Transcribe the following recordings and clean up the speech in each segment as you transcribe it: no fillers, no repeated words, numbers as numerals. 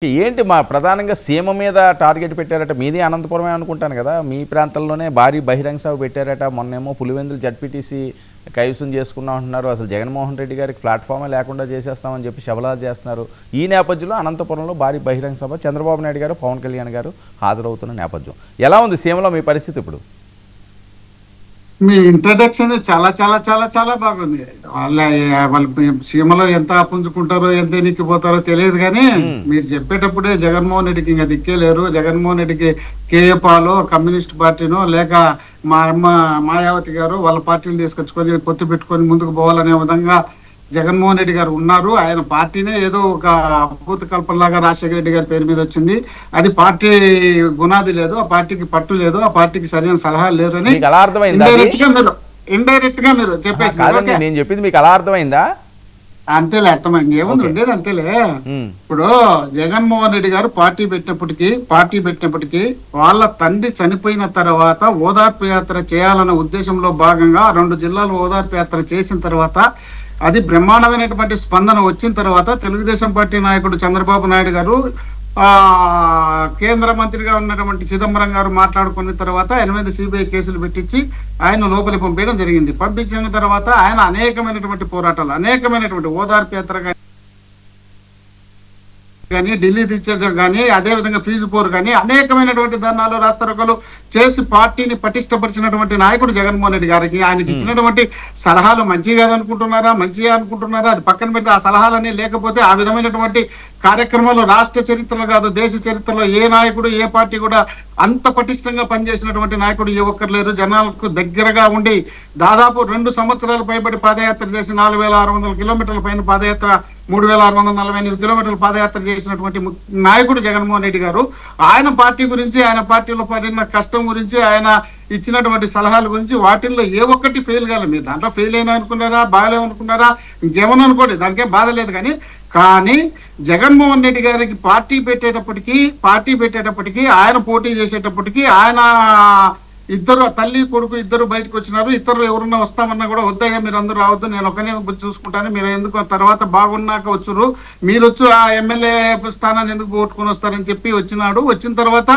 ఏంటి మా ప్రధానంగా సీమ మీద టార్గెట్ పెట్టారట. మీది అనంతపురమే అనుకుంటాను కదా. మీ ప్రాంతంలోనే భారీ బహిరంగ సభ పెట్టారట. మొన్నేమో పులివెందులు జడ్పీటీసీ కైవసం చేసుకున్నాం అంటున్నారు. అసలు జగన్మోహన్ రెడ్డి గారికి ప్లాట్ఫామే లేకుండా చేసేస్తామని చెప్పి శబలాలు చేస్తున్నారు. ఈ నేపథ్యంలో అనంతపురంలో భారీ బహిరంగ సభ చంద్రబాబు నాయుడు గారు, పవన్ కళ్యాణ్ గారు హాజరవుతున్న నేపథ్యం. ఎలా ఉంది సీమలో మీ పరిస్థితి ఇప్పుడు? మీ ఇంట్రడక్షన్ చాలా చాలా చాలా చాలా బాగుంది. వాళ్ళు సీమలో ఎంత పుంజుకుంటారో ఎంత ఎన్నికిపోతారో తెలియదు, కానీ మీరు చెప్పేటప్పుడే జగన్మోహన్ రెడ్డికి ఇంకా దిక్కే లేరు. జగన్మోహన్ రెడ్డికి కేఏపాలో కమ్యూనిస్ట్ పార్టీనో లేక మా అమ్మ మాయావతి గారు వాళ్ళ పార్టీని తీసుకొచ్చుకొని పొత్తు పెట్టుకొని ముందుకు పోవాలనే విధంగా జగన్మోహన్ రెడ్డి గారు ఉన్నారు. ఆయన పార్టీనే ఏదో ఒక అద్భుత కల్పనలాగా రాజశేఖర రెడ్డి గారి పేరు మీద వచ్చింది. అది పార్టీ గుణాది లేదు, ఆ పార్టీకి పట్టు లేదు, ఆ పార్టీకి సరైన సలహాలు లేరు అని ఇండైరెక్ట్ గా మీరు చెప్పేసి నేను చెప్పింది మీకు అలా అర్థమైందా? అంతేలే, అర్థమైంది. ఏముంది ఉండేది అంతేలే. ఇప్పుడు జగన్మోహన్ రెడ్డి గారు పార్టీ పెట్టినప్పటికీ వాళ్ళ తండ్రి చనిపోయిన తర్వాత ఓదార్పు యాత్ర చేయాలన్న ఉద్దేశంలో భాగంగా 2 జిల్లాలు ఓదార్పు యాత్ర చేసిన తర్వాత అది బ్రహ్మాండమైనటువంటి స్పందన వచ్చిన తర్వాత తెలుగుదేశం పార్టీ నాయకుడు చంద్రబాబు నాయుడు గారు కేంద్ర మంత్రిగా ఉన్నటువంటి చిదంబరం గారు మాట్లాడుకున్న తర్వాత 8 సిబిఐ కేసులు పెట్టించి ఆయన లోపలి పంపించడం జరిగింది. పంపించిన తర్వాత ఆయన అనేకమైనటువంటి పోరాటాలు, అనేకమైనటువంటి ఓదార్పు యాత్ర కానీ ఢిల్లీ తెచ్చాక కానీ అదేవిధంగా ఫీజు పోరు కానీ అనేకమైనటువంటి ధర్నాలు రాస్తారోకలు చేసి పార్టీని పటిష్టపరిచినటువంటి నాయకుడు జగన్మోహన్ రెడ్డి గారికి ఆయనకి ఇచ్చినటువంటి సలహాలు మంచిగా అనుకుంటున్నారా అది పక్కన పెడితే ఆ సలహాలన్నీ లేకపోతే ఆ విధమైనటువంటి కార్యక్రమాలు రాష్ట్ర చరిత్రలో కాదు దేశ చరిత్రలో ఏ నాయకుడు ఏ పార్టీ కూడా అంత పటిష్టంగా పనిచేసినటువంటి నాయకుడు ఏ ఒక్కరు లేరు. జనాలకు దగ్గరగా ఉండి దాదాపు 2 సంవత్సరాలు పైబడి పాదయాత్ర చేసి 4600 కిలోమీటర్ల పైన పాదయాత్ర 3648 కిలోమీటర్ల పాదయాత్ర చేసినటువంటి నాయకుడు జగన్మోహన్ రెడ్డి గారు ఆయన పార్టీ గురించి, ఆయన పార్టీలో పడిన కష్టం గురించి, ఆయన ఇచ్చినటువంటి సలహాల గురించి వాటిల్లో ఏ ఒక్కటి ఫెయిల్ కాలేదు. మీరు దాంట్లో ఫెయిల్ అయినా అనుకున్నారా, బాగాలేమనుకున్నారా, ఇంకేమన్నా అనుకోండి, దానికేం బాధ లేదు. కానీ జగన్మోహన్ రెడ్డి గారికి పార్టీ పెట్టేటప్పటికి ఆయన పోటీ చేసేటప్పటికి ఆయన ఇద్దరు తల్లి కొడుకు ఇద్దరు బయటకు వచ్చినారు. ఇద్దరు ఎవరున్నా వస్తామన్నా కూడా వద్దయ్యా మీరు అందరూ రావద్దు, నేను ఒకనే చూసుకుంటాను, మీరు ఎందుకు తర్వాత బాగున్నాక వచ్చురు, మీరు వచ్చి ఆ ఎమ్మెల్యే స్థానాన్ని ఎందుకు పోగొట్టుకుని వస్తారని చెప్పి వచ్చినాడు. వచ్చిన తర్వాత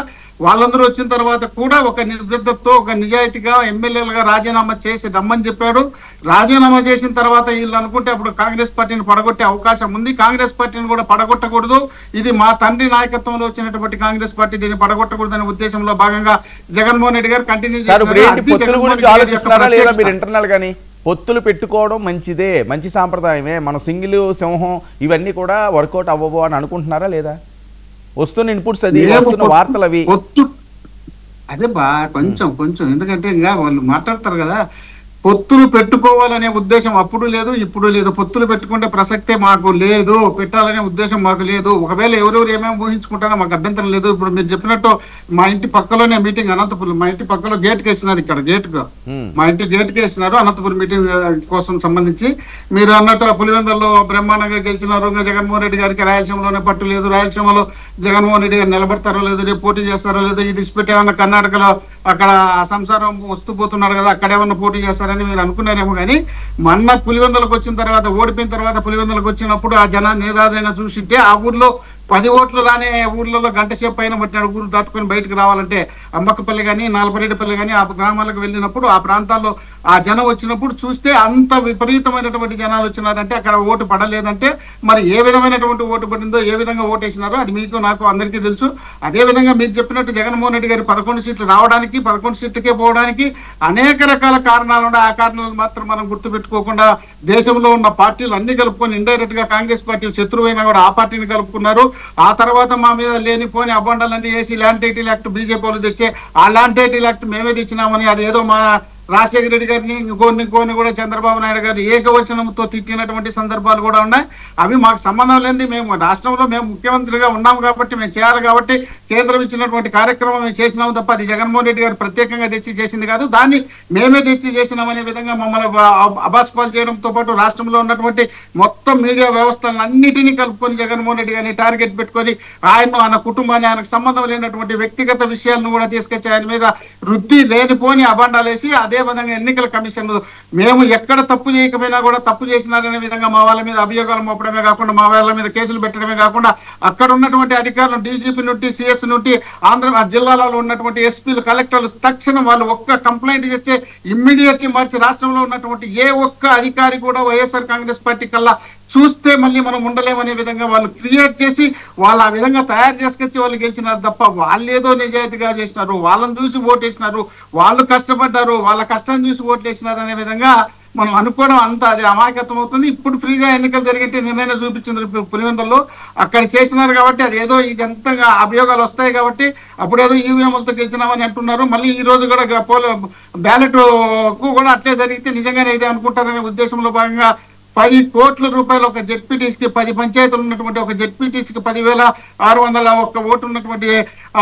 వాళ్ళందరూ వచ్చిన తర్వాత కూడా ఒక నిర్బద్ధతో ఒక నిజాయితీగా ఎమ్మెల్యేలుగా రాజీనామా చేసి రమ్మని చెప్పాడు. రాజీనామా చేసిన తర్వాత వీళ్ళు అనుకుంటే అప్పుడు కాంగ్రెస్ పార్టీని పడగొట్టే అవకాశం ఉంది. కాంగ్రెస్ పార్టీని కూడా పడగొట్టకూడదు, ఇది మా తండ్రి నాయకత్వంలో వచ్చినటువంటి కాంగ్రెస్ పార్టీ, దీన్ని పడగొట్టకూడదు అనే ఉద్దేశంలో భాగంగా జగన్మోహన్ రెడ్డి గారు కంటిన్యూ చేశారు. పొత్తులు పెట్టుకోవడం మంచిదే, మంచి సాంప్రదాయమే, మన సింగిల్ సింహం ఇవన్నీ కూడా వర్కౌట్ అవ్వబో అని అనుకుంటున్నారా లేదా? వస్తున్న ఇన్పుట్స్ అది, వస్తున్న వార్తలు అవి అదే కొంచెం ఎందుకంటే ఇంకా వాళ్ళు మాట్లాడతారు కదా, పొత్తులు పెట్టుకోవాలనే ఉద్దేశం అప్పుడు లేదు, ఇప్పుడు లేదు. పొత్తులు పెట్టుకుంటే ప్రసక్తే మాకు లేదు, పెట్టాలనే ఉద్దేశం మాకు లేదు. ఒకవేళ ఎవరెవరు ఏమేమి ఊహించుకుంటారో మాకు అభ్యంతరం లేదు. ఇప్పుడు మీరు చెప్పినట్టు మా ఇంటి పక్కలోనే మీటింగ్ అనంతపురం, మా ఇంటి పక్కలో గేట్ కేసినారు, ఇక్కడ మా ఇంటి గేట్ కేసినారు అనంతపురం మీటింగ్ కోసం సంబంధించి. మీరు అన్నట్టు పులివెందుల్లో బ్రహ్మాండంగా గెలిచినారు. జగన్మోహన్ రెడ్డి గారికి రాయలసీమలోనే పట్టు లేదు, రాయలసీమలో జగన్మోహన్ రెడ్డి గారు నిలబడతారో లేదో, రేపు పోటీ చేస్తారో లేదో, ఇది పెట్టేమన్నా కర్ణాటకలో అక్కడ సంసారం వస్తూ పోతున్నారు కదా, అక్కడేమన్నా పోటీ చేస్తారని మీరు అనుకున్నారేమో. కానీ మొన్న పులివెందులకు వచ్చిన తర్వాత, ఓడిపోయిన తర్వాత పులివెందులకు వచ్చినప్పుడు ఆ జనాన్ని ఏదైనా చూసింటే ఆ ఊర్లో 10 ఓట్లు రానే ఊర్లలో గంట సేపు పైన పట్టినాడు. ఊరు దాటుకొని బయటకు రావాలంటే అంబక్కపల్లి కానీ నాలపరెడ్డిపల్లి కానీ ఆ గ్రామాలకు వెళ్ళినప్పుడు ఆ ప్రాంతాల్లో ఆ జనం వచ్చినప్పుడు చూస్తే అంత విపరీతమైనటువంటి జనాలు వచ్చినారంటే అక్కడ ఓటు పడలేదంటే మరి ఏ విధమైనటువంటి ఓటు పడిందో, ఏ విధంగా ఓటేసినారో అది మీకు నాకు అందరికీ తెలుసు. అదే విధంగా మీరు చెప్పినట్టు జగన్మోహన్ రెడ్డి గారి 11 సీట్లు రావడానికి, 11 సీట్లకే పోవడానికి అనేక రకాల కారణాలు ఉన్నాయి. ఆ కారణాలు మాత్రం మనం గుర్తుపెట్టుకోకుండా దేశంలో ఉన్న పార్టీలు అన్ని కలుపుకొని ఇండైరెక్ట్ గా కాంగ్రెస్ పార్టీ శత్రువైనా కూడా ఆ పార్టీని కలుపుకున్నారు. ఆ తర్వాత మా మీద లేనిపోని అబండాలన్నీ వేసి ల్యాండ్ టైటిల్ యాక్ట్ బీజేపీ వాళ్ళు తెచ్చే ఆ ల్యాండ్ టైటిల్ యాక్ట్ మేమే తెచ్చినామని అది ఏదో మా రాజశేఖర రెడ్డి గారిని ఇంకోని కూడా చంద్రబాబు నాయుడు గారు ఏకవచనంతో తిట్టినటువంటి సందర్భాలు కూడా ఉన్నాయి. అవి మాకు సంబంధం లేని, మేము రాష్ట్రంలో మేము ముఖ్యమంత్రిగా ఉన్నాము కాబట్టి మేము చేయాలి కాబట్టి కేంద్రం ఇచ్చినటువంటి కార్యక్రమం మేము చేసినాము తప్ప అది జగన్మోహన్ రెడ్డి గారు ప్రత్యేకంగా తెచ్చి చేసింది కాదు. దాన్ని మేమే తెచ్చి చేసినామనే విధంగా మమ్మల్ని అబాస్పాలు చేయడంతో పాటు రాష్ట్రంలో ఉన్నటువంటి మొత్తం మీడియా వ్యవస్థలన్నిటినీ కలుపుకొని జగన్మోహన్ రెడ్డి గారిని టార్గెట్ పెట్టుకొని ఆయన కుటుంబాన్ని, ఆయనకు సంబంధం లేనటువంటి వ్యక్తిగత విషయాలను కూడా తీసుకొచ్చి ఆయన మీద రుద్ది లేనిపోని అబండాలేసి అదే అదే విధంగా ఎన్నికల కమిషన్ మేము ఎక్కడ తప్పు చేయకపోయినా కూడా తప్పు చేసినారనే విధంగా మా వాళ్ళ మీద అభియోగాలు మోపడమే కాకుండా మా వాళ్ళ మీద కేసులు పెట్టడమే కాకుండా అక్కడ ఉన్నటువంటి అధికారులు డీజీపీ నుండి సిఎస్ నుండి ఆంధ్ర జిల్లాలలో ఉన్నటువంటి ఎస్పీలు కలెక్టర్లు తక్షణం వాళ్ళు ఒక్క కంప్లైంట్ చేస్తే ఇమ్మీడియట్లీ మార్చి రాష్ట్రంలో ఉన్నటువంటి ఏ ఒక్క అధికారి కూడా వైఎస్ఆర్ కాంగ్రెస్ పార్టీ కల్లా చూస్తే మళ్ళీ మనం ఉండలేమనే విధంగా వాళ్ళు క్రియేట్ చేసి వాళ్ళు ఆ విధంగా తయారు చేసుకొచ్చి వాళ్ళు గెలిచినారు తప్ప వాళ్ళు ఏదో నిజాయితీగా చేసినారు, వాళ్ళని చూసి ఓటేసినారు, వాళ్ళు కష్టపడ్డారు, వాళ్ళ కష్టం చూసి ఓట్లేసినారు అనే విధంగా మనం అనుకోవడం అంతా అది అమాయకత్వం అవుతుంది. ఇప్పుడు ఫ్రీగా ఎన్నికలు జరిగితే నిన్నైనా చూపించింది పులివెందుల్లో అక్కడ చేసినారు కాబట్టి అది ఏదో ఇది ఎంతగా అభియోగాలు వస్తాయి కాబట్టి అప్పుడేదో ఈవీఎంలతో గెలిచినామని అంటున్నారు. మళ్ళీ ఈ రోజు కూడా బ్యాలెట్ కు కూడా అట్లే జరిగితే నిజంగానే ఇదే అనుకుంటారనే ఉద్దేశంలో భాగంగా 10 కోట్ల రూపాయలు ఒక జెడ్పీటీసీకి 10 పంచాయతీలు ఉన్నటువంటి ఒక జెడ్పీటీసీకి 10,601 ఓటు ఉన్నటువంటి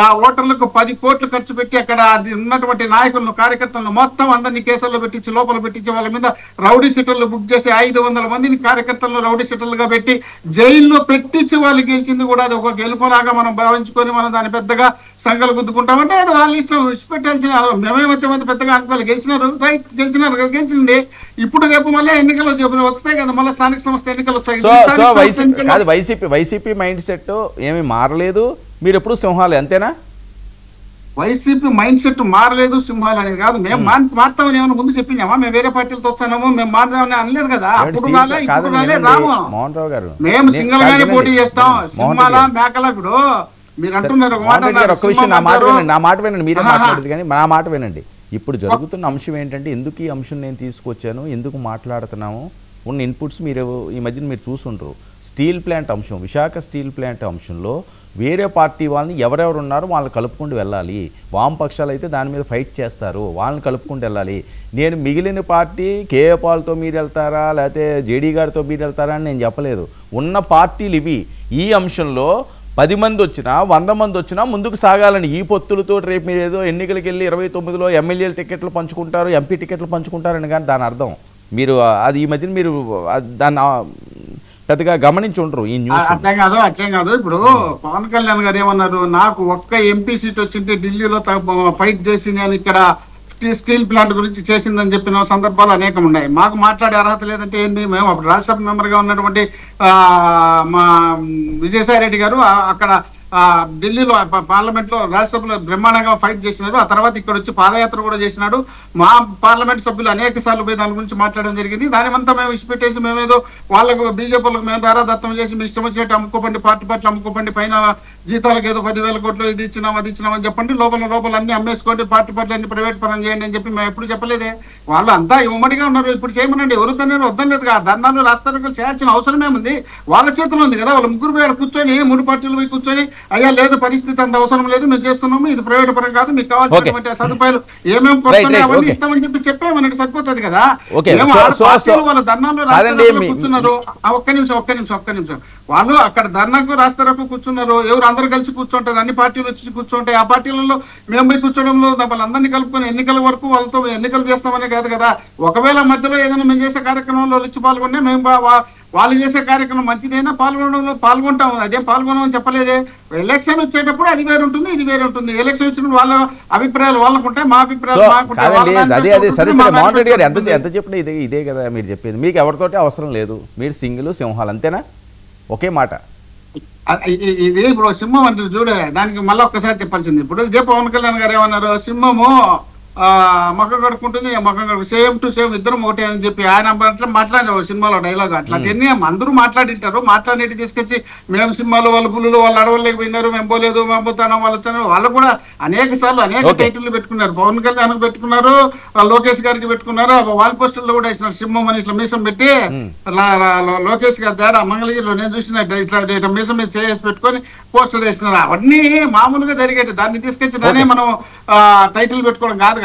ఆ ఓటర్లకు 10 కోట్లు ఖర్చు పెట్టి అక్కడ ఉన్నటువంటి నాయకులను కార్యకర్తలను మొత్తం అందరినీ కేసుల్లో పెట్టించి లోపల పెట్టించి వాళ్ళ మీద రౌడీ షీటర్లు బుక్ చేసి 500 మందిని కార్యకర్తలను రౌడీ షీటర్లుగా పెట్టి జైల్లో పెట్టించి వాళ్ళు గెలిచింది కూడా అది ఒక గెలుపులాగా మనం భావించుకొని మనం దాన్ని పెద్దగా సంఘాలు గుద్దుకుంటామంటే అది వాళ్ళ ఇష్టం విడిచిపెట్టాల్సిన మేమేమైతే పెద్దగా అనుకోవాలి. గెలిచినారు రైట్, గెలిచింది. ఇప్పుడు రేపు మళ్ళీ ఎన్నికలు వస్తాయి కదా, మళ్ళీ స్థానిక సంస్థ ఎన్నికలు వస్తాయి. వైసీపీ మైండ్ సెట్ ఏమీ మారలేదు, మీరు ఎప్పుడు సింహాలే అంతేనా? వైసీపీ మైండ్ సెట్ మారలేదు, సింహాలు అనేది కాదు. మేము మారుతామని ఏమైనా ముందు చెప్పిందామా? మేము వేరే పార్టీలతో వస్తాము మేము మారుతామని అనలేదు కదా. అప్పుడు రాలే, ఇప్పుడు రాలే, రాము. మోహన్ రావు గారు మేము సింగల్ గానే పోటీ చేస్తాం. సింహాల మేకల ఇప్పుడు మీరు అంటున్నారు ఒక్క విషయం, నా మాట వినండి, మీరే మాట్లాడదు కానీ నా మాట వినండి. ఇప్పుడు జరుగుతున్న అంశం ఏంటంటే, ఎందుకు ఈ అంశం నేను తీసుకొచ్చాను, ఎందుకు మాట్లాడుతున్నాము, ఉన్న ఇన్పుట్స్ మీరు ఈ మధ్యన మీరు చూసుంటారు. స్టీల్ ప్లాంట్ అంశం, విశాఖ స్టీల్ ప్లాంట్ అంశంలో వేరే పార్టీ వాళ్ళని ఎవరెవరు ఉన్నారో వాళ్ళని కలుపుకుంటూ వెళ్ళాలి. వామపక్షాలు అయితే దాని మీద ఫైట్ చేస్తారు, వాళ్ళని కలుపుకుంటూ వెళ్ళాలి. నేను మిగిలిన పార్టీ కేఏ పాల్తో మీరు వెళ్తారా లేకపోతే జేడీ గారితో మీరు వెళ్తారా అని నేను చెప్పలేదు. ఉన్న పార్టీలు ఇవి. ఈ అంశంలో 10 మంది వచ్చినా 100 మంది వచ్చినా ముందుకు సాగాలని ఈ పొత్తులతో రేపు మీరు ఏదో ఎన్నికలకి వెళ్ళి 29లో ఎమ్మెల్యేల టికెట్లు పంచుకుంటారు, ఎంపీ టికెట్లు పంచుకుంటారని కానీ దాని అర్థం మీరు అది ఈ మధ్యన మీరు దాన్ని పెద్దగా గమనించి ఉండరు ఈ న్యూస్. అట్లే కాదు. ఇప్పుడు పవన్ కళ్యాణ్ గారు ఏమన్నారు, నాకు ఒక్క ఎంపీ సీట్ వచ్చింటే ఢిల్లీలో ఫైట్ చేసి నేను ఇక్కడ స్టీల్ ప్లాంట్ గురించి చేసిందని చెప్పిన సందర్భాలు అనేకం ఉన్నాయి. మాకు మాట్లాడే అర్హత లేదంటే ఏంటి? మేము అప్పుడు రాజ్యసభ మెంబర్ గా ఉన్నటువంటి మా విజయసాయి రెడ్డి గారు అక్కడ ఢిల్లీలో పార్లమెంట్ లో రాజ్యసభలో బ్రహ్మాండంగా ఫైట్ చేసినారు. ఆ తర్వాత ఇక్కడ వచ్చి పాదయాత్ర కూడా చేసినాడు. మా పార్లమెంట్ సభ్యులు అనేక సార్లు పోయి దాని గురించి మాట్లాడడం జరిగింది. దానిమంతా మేము ఇచ్చిపెట్టేసి మేమేదో వాళ్ళకు బీజేపీలకు మేము దారాదత్తం చేసి మీ ఇష్టం వచ్చినట్టు అమ్ముకోపండి, పార్టీ అమ్ముకోపండి, పైన జీతాలకు ఏదో 10,000 కోట్లు ఇది ఇచ్చినాం అది ఇచ్చినామని చెప్పండి, లోపల అన్ని అమ్మేసుకోండి, పార్టీ అన్ని ప్రైవేట్ పరం చేయండి అని చెప్పి మేము ఎప్పుడు చెప్పలేదే. వాళ్ళు అంతా ఉమ్మడిగా ఉన్నారు. ఇప్పుడు చేయమనండి, ఎవరుతోనే వద్దలేదు కదా. ధర్నాలు రాస్తారోకలు చేయాల్సిన అవసరమే ఉంది, వాళ్ళ చేతిలో ఉంది కదా. వాళ్ళు ముగ్గురు పోయి కూర్చొని 3 పార్టీలు పోయి కూర్చొని అయ్యా లేదు పరిస్థితి అంత అవసరం లేదు, మేము చేస్తున్నాము, ఇది ప్రైవేట్ పరం కాదు, మీకు కావాల్సినటువంటి సదుపాయాలు ఏమేమి పడుతున్నాయి అవన్నీ ఇస్తామని చెప్పి చెప్పేమన్నట్టు సరిపోతుంది కదా. వాళ్ళ ధర్నాలు కూర్చున్నారు. ఒక్క నిమిషం వాళ్ళు అక్కడ ధర్నాకు రాస్తారకు కూర్చున్నారు. ఎవరు అందరూ కలిసి కూర్చుంటారు, అన్ని పార్టీలు వచ్చి కూర్చుంటాయి. ఆ పార్టీలలో మేము పోయి కూర్చోవడంలో వాళ్ళందరినీ కలుపుకొని ఎన్నికల వరకు వాళ్ళతో ఎన్నికలు చేస్తామనే కాదు కదా. ఒకవేళ మధ్యలో ఏదైనా మేము చేసే కార్యక్రమంలో వచ్చి పాల్గొంటే మేము వాళ్ళు చేసే కార్యక్రమం మంచిదైనా పాల్గొంటాం. అదేం పాల్గొనమని చెప్పలేదే. ఎలక్షన్ వచ్చేటప్పుడు అది వేరు ఉంటుంది, ఇది వేరే ఉంటుంది. ఎలక్షన్ వచ్చినప్పుడు వాళ్ళ అభిప్రాయాలు వాళ్ళకు ఉంటాయి, మా అభిప్రాయాలు ఎంత చెప్పినా ఇదే కదా మీరు చెప్పేది. మీకు ఎవరితోటి అవసరం లేదు, మీరు సింగిల్ సింహాలు అంతేనా? ఒకే మాట. ఇది ఇప్పుడు సింహం అంటే చూడే, దానికి మళ్ళీ ఒక్కసారి చెప్పాల్సింది. ఇప్పుడు ఇదే పవన్ కళ్యాణ్ గారు ఏమన్నారు, సింహము మొక్కం కడుక్కుంటుంది, మొక్కం కడుకు సేమ్ టు సేమ్ ఇద్దరం ఒకటే అని చెప్పి ఆయన మాట్లాడారు సినిమాలో డైలాగ్. అట్లాంటివన్నీ అందరూ మాట్లాడింటారు. మాట్లాడేటి తీసుకొచ్చి మేము సినిమాలు వాళ్ళు పుల్లులు వాళ్ళు అడవుల్లోకి పోయినారు, మేము పోలేదు, మేము పోతాను, వాళ్ళు వచ్చాను. వాళ్ళు కూడా అనేక సార్లు అనేక టైటిల్ పెట్టుకున్నారు. పవన్ కళ్యాణ్ పెట్టుకున్నారు, లోకేష్ గారికి పెట్టుకున్నారు, వాల్ పోస్టర్లు కూడా వేసినారు సింహం అని ఇట్లా మీసం పెట్టి. లోకేష్ గారి తేడా మంగళగిరిలో నేను చూసిన ఇట్లా మీసం మీద చేసి పెట్టుకొని పోస్టర్ వేసినారు. అవన్నీ మామూలుగా జరిగేది. దాన్ని తీసుకొచ్చి దాన్ని మనం టైటిల్ పెట్టుకోవడం కాదు కదా.